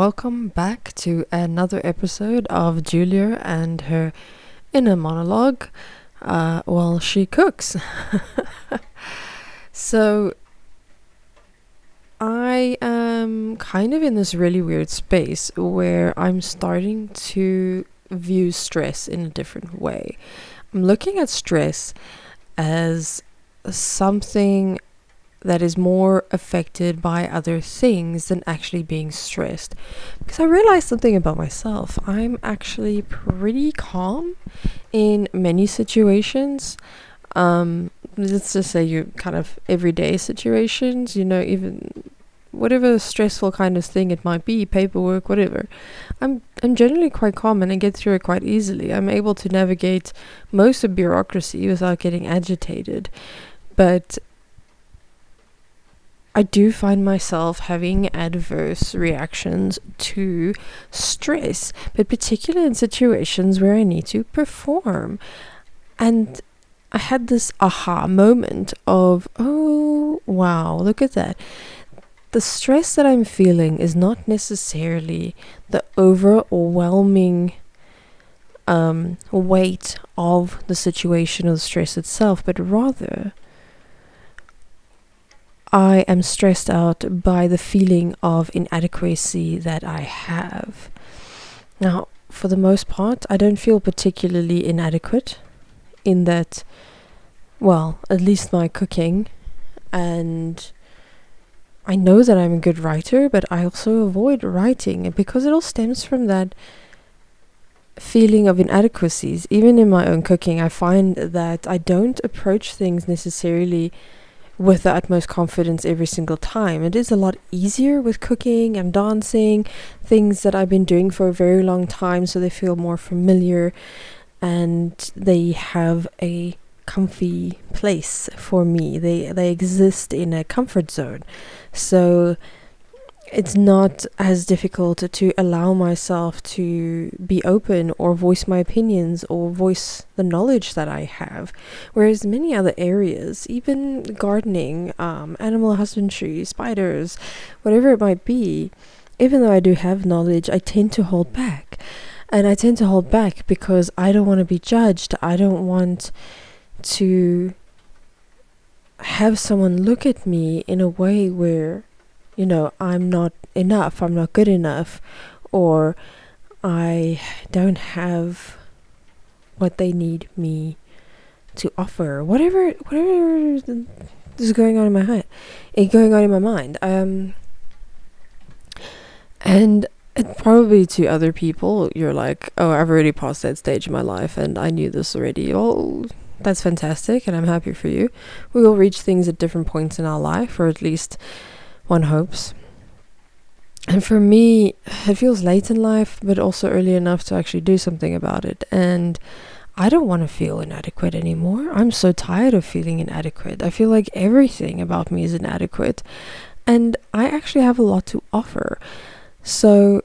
welcome back to another episode of Giulia and her inner monologue while she cooks. So, I am kind of in this really weird space where I'm starting to view stress in a different way. I'm looking at stress as something that is more affected by other things than actually being stressed. Because I realized something about myself. I'm actually pretty calm in many situations. Let's just say you kind of everyday situations, even whatever stressful kind of thing it might be, paperwork, whatever. I'm generally quite calm and I get through it quite easily. I'm able to navigate most of bureaucracy without getting agitated. But I do find myself having adverse reactions to stress, but particularly in situations where I need to perform. And I had this aha moment of, oh, wow, look at that. The stress that I'm feeling is not necessarily the overwhelming weight of the situation or the stress itself, but rather I am stressed out by the feeling of inadequacy that I have. Now, for the most part, I don't feel particularly inadequate in that, well, at least my cooking, and I know that I'm a good writer, but I also avoid writing because it all stems from that feeling of inadequacies. Even in my own cooking, I find that I don't approach things necessarily with the utmost confidence every single time. It is a lot easier with cooking and dancing, things that I've been doing for a very long time, so they feel more familiar and they have a comfy place for me. They exist in a comfort zone. So it's not as difficult to allow myself to be open or voice my opinions or voice the knowledge that I have. Whereas many other areas, even gardening, animal husbandry, spiders, whatever it might be, even though I do have knowledge, I tend to hold back. And I tend to hold back because I don't want to be judged. I don't want to have someone look at me in a way where I'm not enough, I'm not good enough, or I don't have what they need me to offer. Whatever is going on in my head, going on in my mind. And probably to other people, you're like, oh, I've already passed that stage in my life, and I knew this already. Oh, that's fantastic, and I'm happy for you. We all reach things at different points in our life, or at least one hopes. And for me, it feels late in life, but also early enough to actually do something about it. And I don't want to feel inadequate anymore. I'm so tired of feeling inadequate. I feel like everything about me is inadequate. And I actually have a lot to offer. So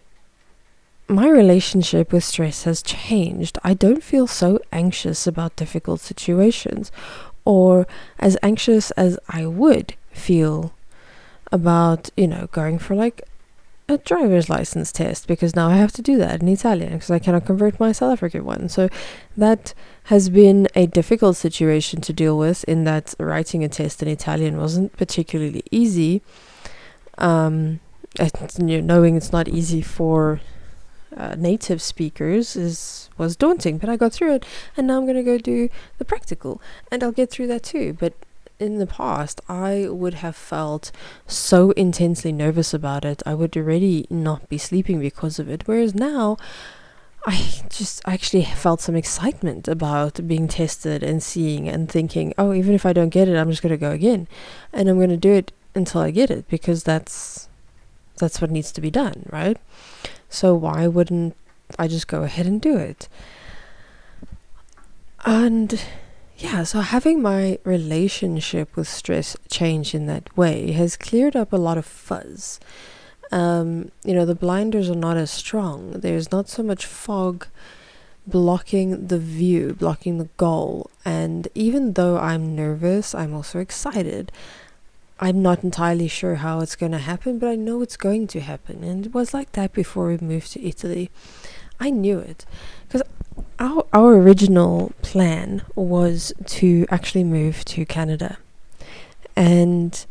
my relationship with stress has changed. I don't feel so anxious about difficult situations, or as anxious as I would feel about, going for like a driver's license test, because now I have to do that in Italian because I cannot convert my South African one. So that has been a difficult situation to deal with, in that writing a test in Italian wasn't particularly easy. Knowing it's not easy for native speakers was daunting, but I got through it, and now I'm going to go do the practical, and I'll get through that too. But in the past, I would have felt so intensely nervous about it. I would already not be sleeping because of it. Whereas now, I actually felt some excitement about being tested and seeing and thinking, oh, even if I don't get it, I'm just going to go again. And I'm going to do it until I get it, because that's what needs to be done, right? So why wouldn't I just go ahead and do it? And yeah, so having my relationship with stress change in that way has cleared up a lot of fuzz. The blinders are not as strong. There's not so much fog blocking the view, blocking the goal. And even though I'm nervous, I'm also excited. I'm not entirely sure how it's going to happen, but I know it's going to happen. And it was like that before we moved to Italy. I knew it because our original plan was to actually move to Canada. And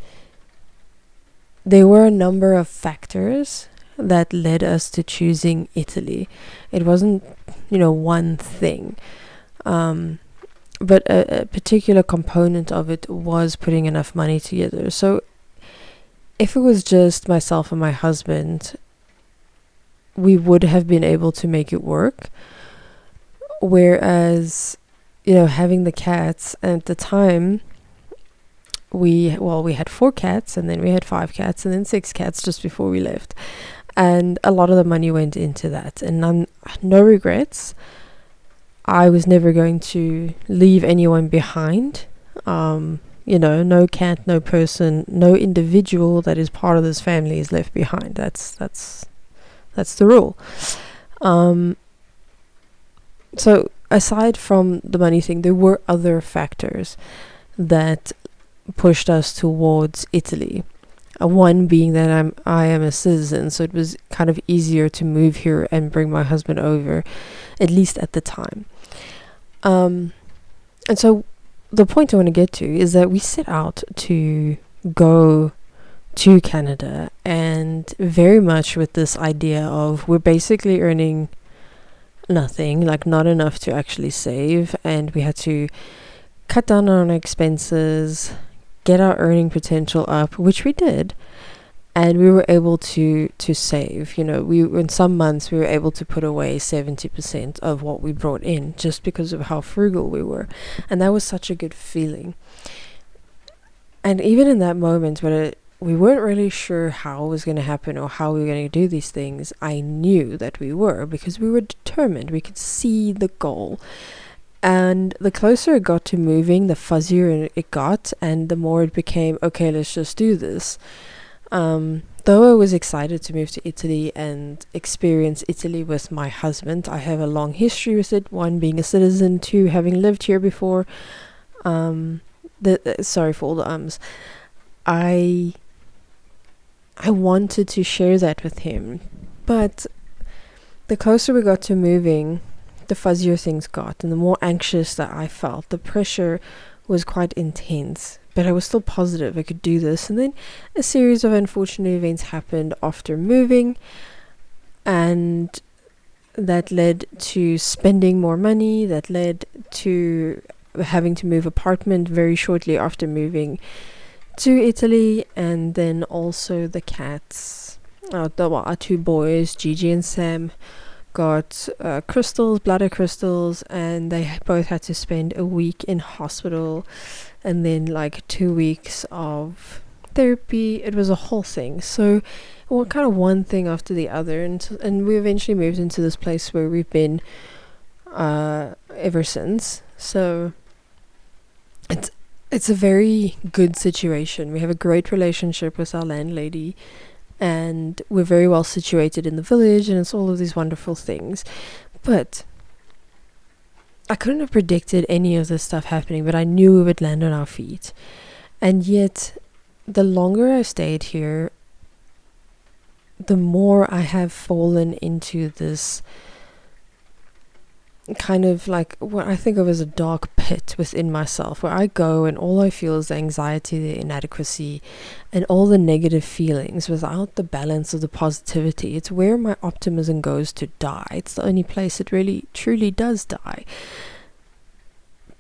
there were a number of factors that led us to choosing Italy. It wasn't, one thing. But a particular component of it was putting enough money together. So if it was just myself and my husband, we would have been able to make it work. Whereas, having the cats, at the time, we had 4 cats, and then we had 5 cats, and then 6 cats just before we left. And a lot of the money went into that. And no regrets. I was never going to leave anyone behind. No cat, no person, no individual that is part of this family is left behind. That's the rule. So aside from the money thing, there were other factors that pushed us towards Italy. One being that I am a citizen, so it was kind of easier to move here and bring my husband over, at least at the time. And so the point I want to get to is that we set out to go to Canada, and very much with this idea of we're basically earning nothing, like not enough to actually save, and we had to cut down on our expenses, get our earning potential up, which we did. And we were able to save. In some months we were able to put away 70% of what we brought in, just because of how frugal we were. And that was such a good feeling. And even in that moment when we weren't really sure how it was going to happen or how we were going to do these things, I knew that we were, because we were determined. We could see the goal. And the closer it got to moving, the fuzzier it got, and the more it became, okay, let's just do this. Though I was excited to move to Italy and experience Italy with my husband, I have a long history with it. 1, being a citizen. 2, having lived here before. Sorry for all the ums. I wanted to share that with him, but the closer we got to moving, the fuzzier things got, and the more anxious that I felt. The pressure was quite intense, but I was still positive I could do this. And then a series of unfortunate events happened after moving, and that led to spending more money, that led to having to move apartment very shortly after moving to Italy. And then also the cats, our 2 boys, Gigi and Sam, got bladder crystals, and they both had to spend a week in hospital, and then 2 weeks of therapy. It was a whole thing. So kind of one thing after the other, and we eventually moved into this place where we've been ever since. So it's a very good situation. We have a great relationship with our landlady, and we're very well situated in the village, and it's all of these wonderful things. But I couldn't have predicted any of this stuff happening, but I knew we would land on our feet. And yet, the longer I stayed here, the more I have fallen into this kind of what I think of as a dark pit within myself, where I go and all I feel is the anxiety, the inadequacy, and all the negative feelings without the balance of the positivity. It's where my optimism goes to die. It's the only place it really truly does die.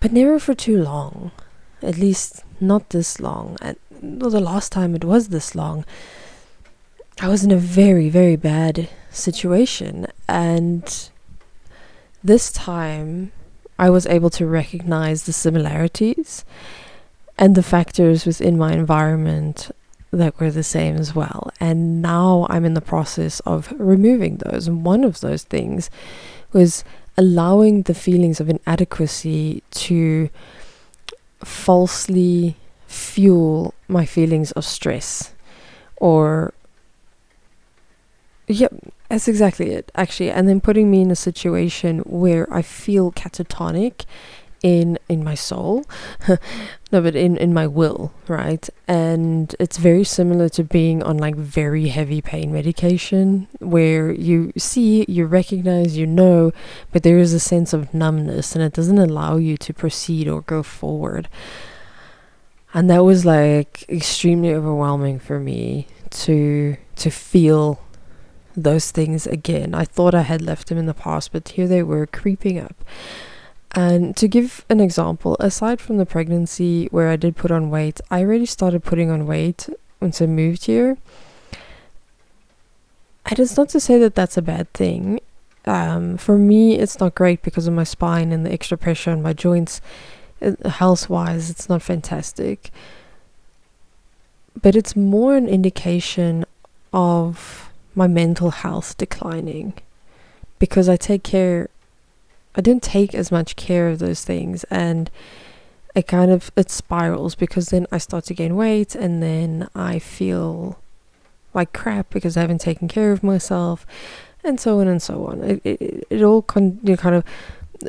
But never for too long. At least not this long. And the last time it was this long, I was in a very, very bad situation. And this time, I was able to recognize the similarities and the factors within my environment that were the same as well. And now I'm in the process of removing those. And one of those things was allowing the feelings of inadequacy to falsely fuel my feelings of stress. Yep, that's exactly it, actually. And then putting me in a situation where I feel catatonic in my soul. No, but in my will, right? And it's very similar to being on like very heavy pain medication, where you see, you recognize, you know, but there is a sense of numbness and it doesn't allow you to proceed or go forward. And that was like extremely overwhelming for me to feel those things again. I thought I had left them in the past, but here they were creeping up. And to give an example, aside from the pregnancy where I did put on weight, I already started putting on weight once I moved here. And it's not to say that that's a bad thing. For me, it's not great because of my spine and the extra pressure on my joints. Health-wise, it's not fantastic. But it's more an indication of my mental health declining, because I don't take as much care of those things, and it spirals, because then I start to gain weight and then I feel like crap because I haven't taken care of myself, and so on and so on. It all kind of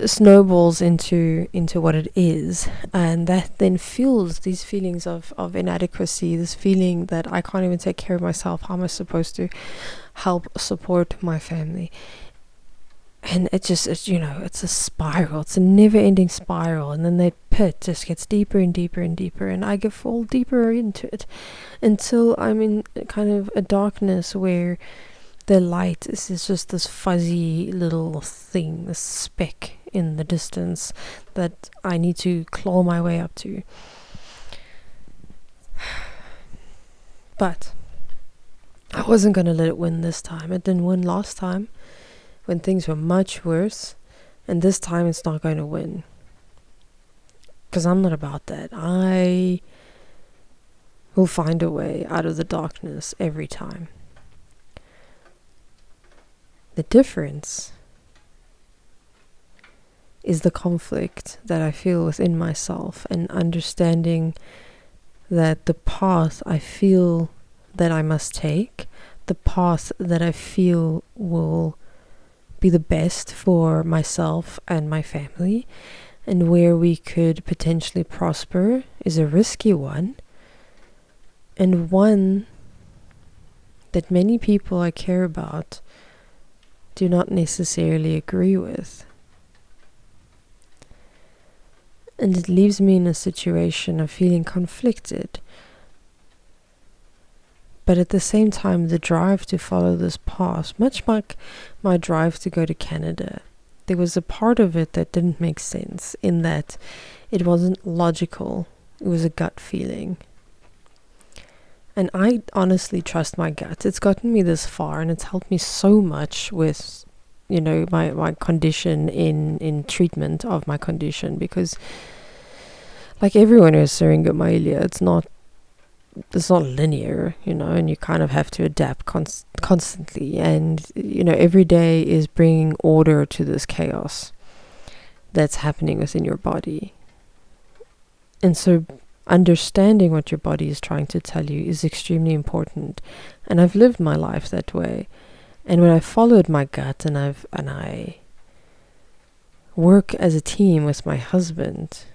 snowballs into what it is, and that then fuels these feelings of inadequacy, this feeling that I can't even take care of myself. How am I supposed to help support my family? And it's a spiral. It's a never-ending spiral, and then that pit just gets deeper and deeper and deeper, and I fall deeper into it until I'm in kind of a darkness where the light is just this fuzzy little thing, this speck in the distance that I need to claw my way up to. But I wasn't going to let it win this time. It didn't win last time when things were much worse, and this time it's not going to win, because I'm not about that. I will find a way out of the darkness every time. The difference is the conflict that I feel within myself, and understanding that the path I feel that I must take, the path that I feel will be the best for myself and my family, and where we could potentially prosper, is a risky one, and one that many people I care about do not necessarily agree with. And it leaves me in a situation of feeling conflicted. But at the same time, the drive to follow this path, much like my drive to go to Canada, there was a part of it that didn't make sense, in that it wasn't logical. It was a gut feeling. And I honestly trust my gut. It's gotten me this far, and it's helped me so much with, my condition, in treatment of my condition, because like everyone who has syringomyelia, it's not linear, and you kind of have to adapt constantly, and every day is bringing order to this chaos that's happening within your body. And so understanding what your body is trying to tell you is extremely important, and I've lived my life that way. And when I followed my gut, and I work as a team with my husband,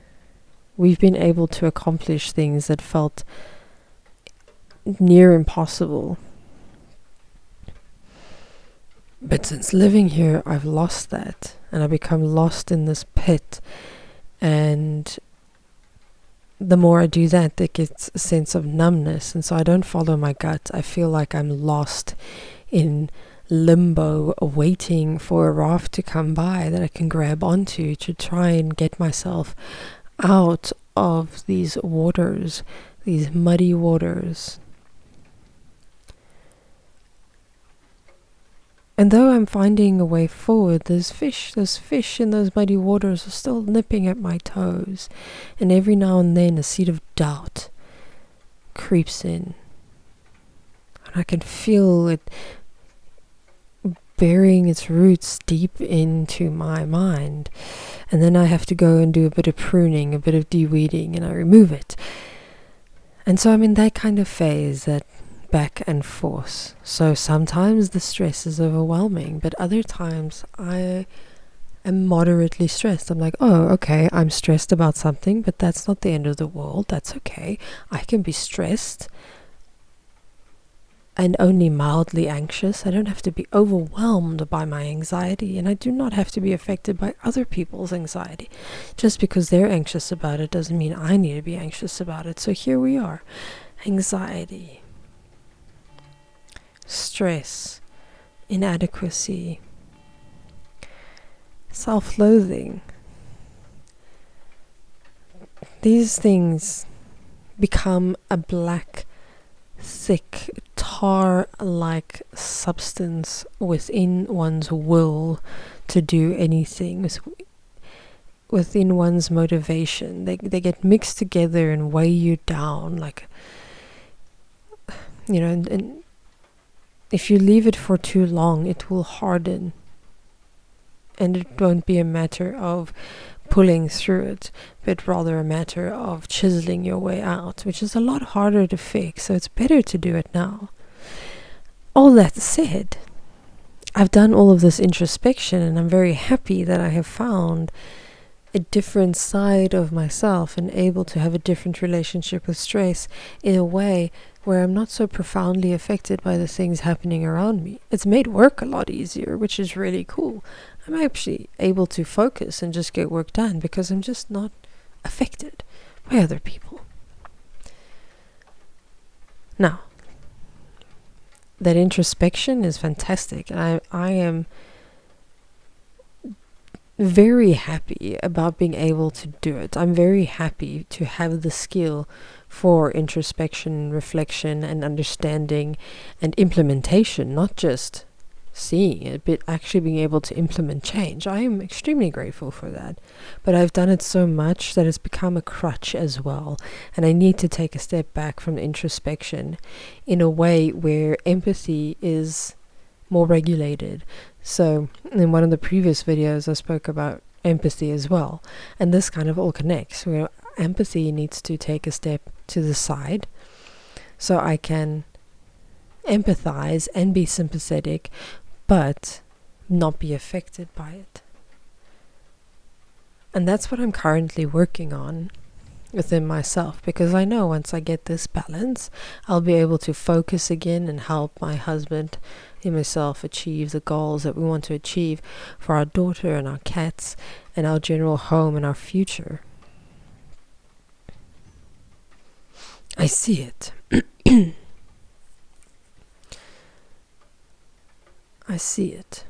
we've been able to accomplish things that felt near impossible. But since living here, I've lost that, and I become lost in this pit. And the more I do that, it gets a sense of numbness, and so I don't follow my gut. I feel like I'm lost in limbo, waiting for a raft to come by that I can grab onto to try and get myself out of these waters, these muddy waters. And though I'm finding a way forward, those fish in those muddy waters are still nipping at my toes, and every now and then a seed of doubt creeps in, and I can feel it burying its roots deep into my mind. And then I have to go and do a bit of pruning, a bit of de-weeding, and I remove it. And so I'm in that kind of phase, that back and forth. So sometimes the stress is overwhelming, but other times I am moderately stressed. I'm like, oh, okay, I'm stressed about something, but that's not the end of the world. That's okay. I can be stressed and only mildly anxious. I don't have to be overwhelmed by my anxiety, and I do not have to be affected by other people's anxiety. Just because they're anxious about it doesn't mean I need to be anxious about it. So here we are. Anxiety, stress, inadequacy, self-loathing. These things become a black, thick, tar-like substance within one's will to do anything, within one's motivation. They get mixed together and weigh you down, like, and if you leave it for too long, it will harden, and it won't be a matter of pulling through it, but rather a matter of chiseling your way out, which is a lot harder to fix. So it's better to do it now. All that said, I've done all of this introspection, and I'm very happy that I have found a different side of myself and able to have a different relationship with stress in a way where I'm not so profoundly affected by the things happening around me. It's made work a lot easier, which is really cool. I'm actually able to focus and just get work done because I'm just not affected by other people. Now, that introspection is fantastic, and I am very happy about being able to do it. I'm very happy to have the skill for introspection, reflection, and understanding and implementation, not just seeing it, but actually being able to implement change. I am extremely grateful for that. But I've done it so much that it's become a crutch as well. And I need to take a step back from introspection in a way where empathy is more regulated. So in one of the previous videos, I spoke about empathy as well. And this kind of all connects, where empathy needs to take a step to the side so I can empathize and be sympathetic, but not be affected by it. And that's what I'm currently working on within myself, because I know once I get this balance, I'll be able to focus again and help my husband and myself achieve the goals that we want to achieve for our daughter and our cats and our general home and our future. I see it. I see it.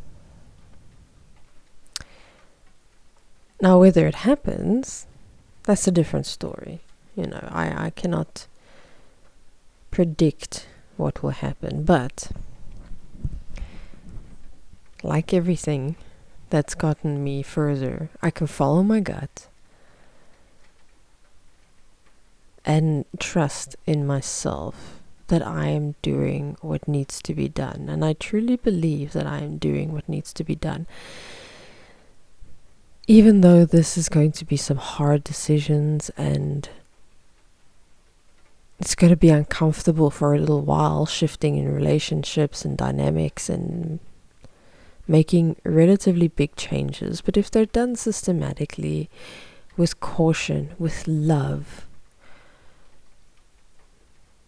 Now, whether it happens, that's a different story. I cannot predict what will happen, but like everything that's gotten me further, I can follow my gut and trust in myself that I am doing what needs to be done. And I truly believe that I am doing what needs to be done. Even though this is going to be some hard decisions and it's going to be uncomfortable for a little while, shifting in relationships and dynamics and making relatively big changes. But if they're done systematically, with caution, with love,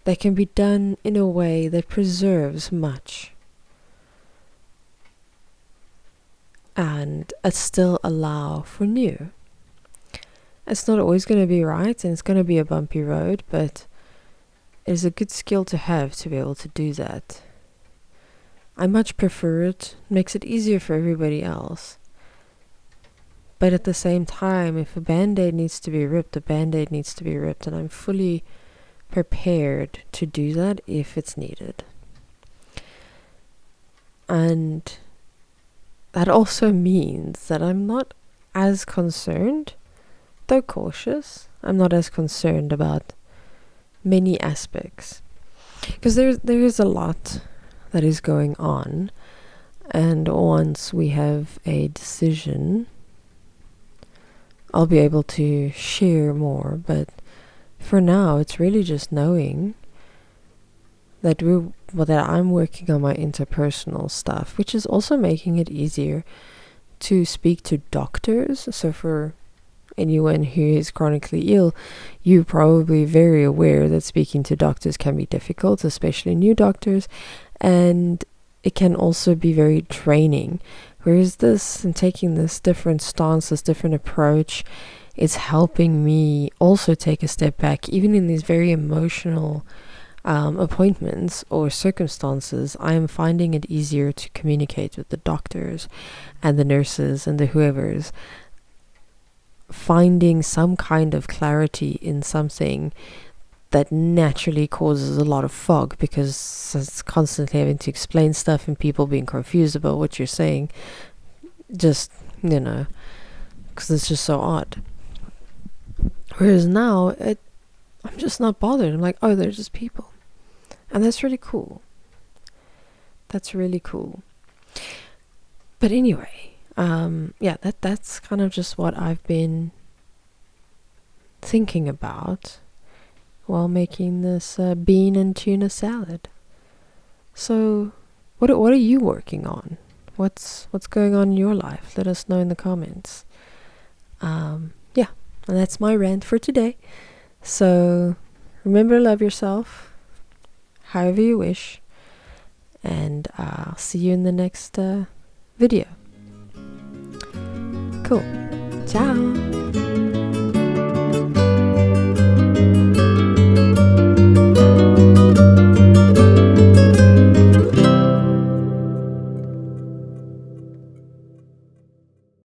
they can be done in a way that preserves much and still allow for new. It's not always going to be right, and it's going to be a bumpy road, but it is a good skill to have to be able to do that. I much prefer it. It makes it easier for everybody else. But at the same time, if a band-aid needs to be ripped, a band-aid needs to be ripped, and I'm fully prepared to do that if it's needed. And that also means that I'm not as concerned, though cautious, I'm not as concerned about many aspects. Because there is a lot that is going on, and once we have a decision, I'll be able to share more, but for now, it's really just knowing that I'm working on my interpersonal stuff, which is also making it easier to speak to doctors. So for anyone who is chronically ill, you're probably very aware that speaking to doctors can be difficult, especially new doctors, and it can also be very draining. Whereas this, and taking this different stance, this different approach, is helping me also take a step back, even in these very emotional appointments or circumstances. I am finding it easier to communicate with the doctors and the nurses and the whoever's, finding some kind of clarity in something that naturally causes a lot of fog, because it's constantly having to explain stuff and people being confused about what you're saying, just, because it's just so odd. Whereas now, I'm just not bothered. I'm like, oh, they're just people. And that's really cool. That's really cool. But anyway, that's kind of just what I've been thinking about while making this bean and tuna salad. So, what are you working on? What's going on in your life? Let us know in the comments. And that's my rant for today. So, remember to love yourself, however you wish, and I'll see you in the next video. Cool. Ciao.